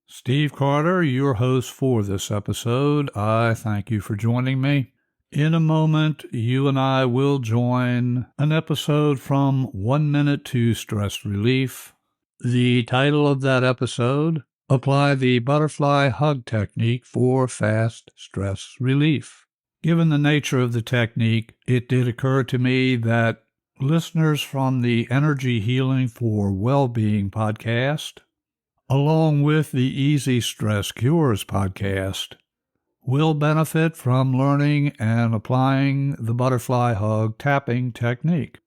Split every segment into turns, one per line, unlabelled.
Steve Carter, your host for this episode. I thank you for joining me. In a moment, you and I will join an episode from 1 Minute to Stress Relief. The title of that episode, Apply the Butterfly Hug Technique for Fast Stress Relief. Given the nature of the technique, it did occur to me that listeners from the Energy Healing for Well-Being podcast, along with the Easy Stress Cures podcast, will benefit from learning and applying the butterfly hug tapping technique.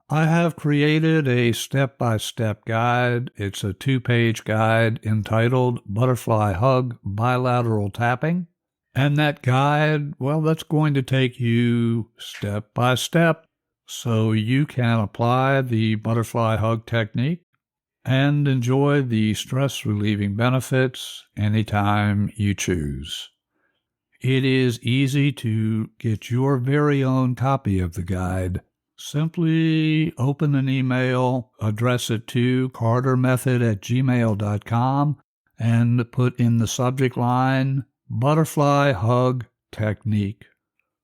I have created a step-by-step guide. It's a 2-page guide entitled Butterfly Hug Bilateral Tapping. And that guide, that's going to take you step by step so you can apply the butterfly hug technique and enjoy the stress-relieving benefits anytime you choose. It is easy to get your very own copy of the guide. Simply open an email, address it to cartermethod@gmail.com, and put in the subject line, Butterfly Hug Technique.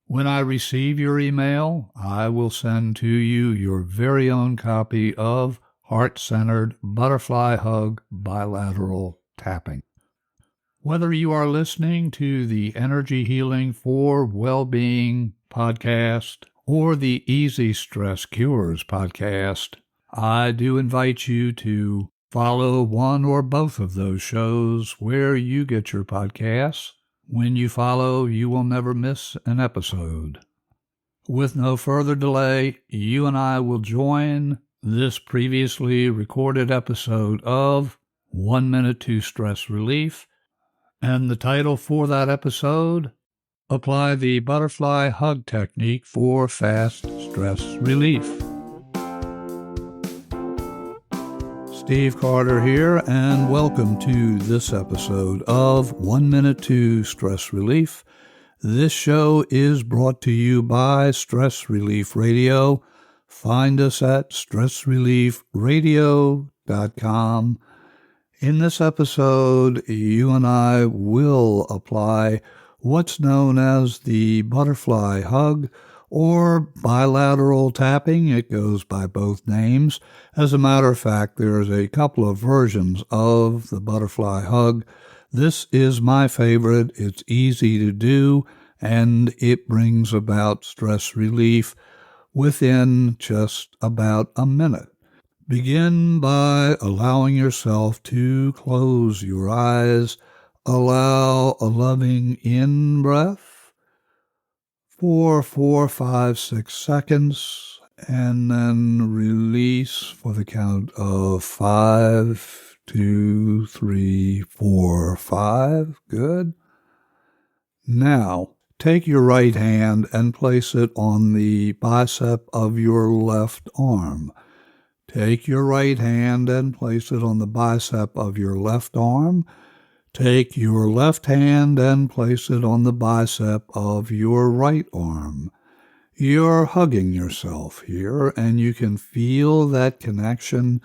When I receive your email, I will send to you your very own copy of Heart-Centered Butterfly Hug Bilateral Tapping. Whether you are listening to the Energy Healing for Well-Being podcast or the Easy Stress Cures podcast, I do invite you to follow one or both of those shows where you get your podcasts. When you follow, you will never miss an episode. With no further delay, you and I will join this previously recorded episode of 1 Minute to Stress Relief, and the title for that episode, Apply the Butterfly Hug Technique for Fast Stress Relief. Steve Carter here, and welcome to this episode of 1 Minute to Stress Relief. This show is brought to you by Stress Relief Radio. Find us at stressreliefradio.com. In this episode, you and I will apply what's known as the butterfly hug or bilateral tapping. It goes by both names. As a matter of fact, there's a couple of versions of the butterfly hug. This is my favorite. It's easy to do, and it brings about stress relief within just about a minute. Begin by allowing yourself to close your eyes. Allow a loving in-breath for 4, 5, 6 seconds, and then release for the count of 5, 2, 3, 4, 5. Good. Now, take your right hand and place it on the bicep of your left arm. Take your right hand and place it on the bicep of your left arm. Take your left hand and place it on the bicep of your right arm. You're hugging yourself here, and you can feel that connection.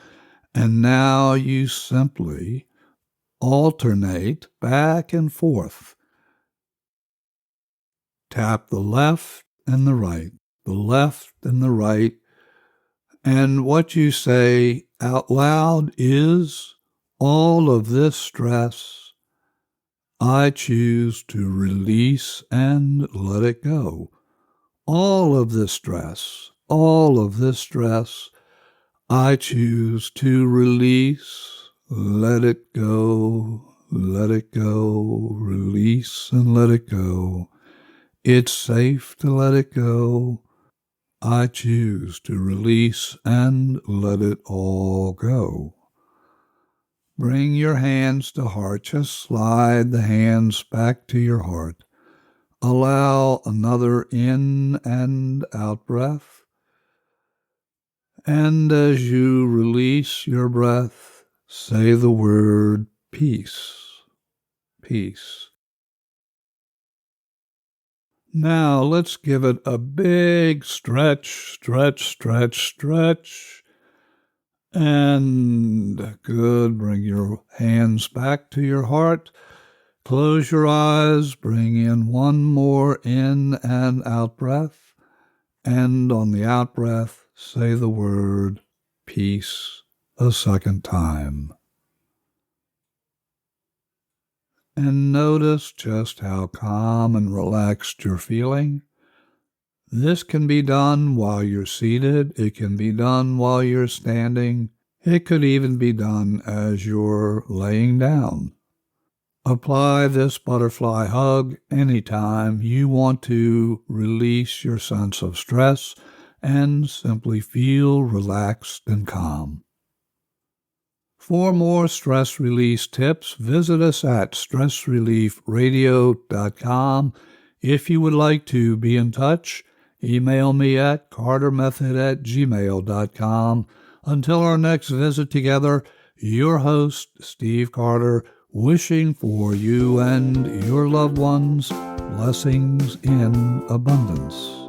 And now you simply alternate back and forth. Tap the left and the right, the left and the right. And what you say out loud is, all of this stress, I choose to release and let it go. All of this stress, I choose to release, let it go, release and let it go. It's safe to let it go. I choose to release and let it all go. Bring your hands to heart. Just slide the hands back to your heart. Allow another in and out breath. And as you release your breath, say the word peace. Peace. Now let's give it a big stretch. And good. Bring your hands back to your heart. Close your eyes. Bring in one more in and out breath. And on the out breath, say the word peace a second time. And notice just how calm and relaxed you're feeling. This can be done while you're seated. It can be done while you're standing. It could even be done as you're laying down. Apply this butterfly hug anytime you want to release your sense of stress and simply feel relaxed and calm. For more stress release tips, visit us at stressreliefradio.com. If you would like to be in touch, email me at cartermethod@gmail.com. Until our next visit together, your host, Steve Carter, wishing for you and your loved ones blessings in abundance.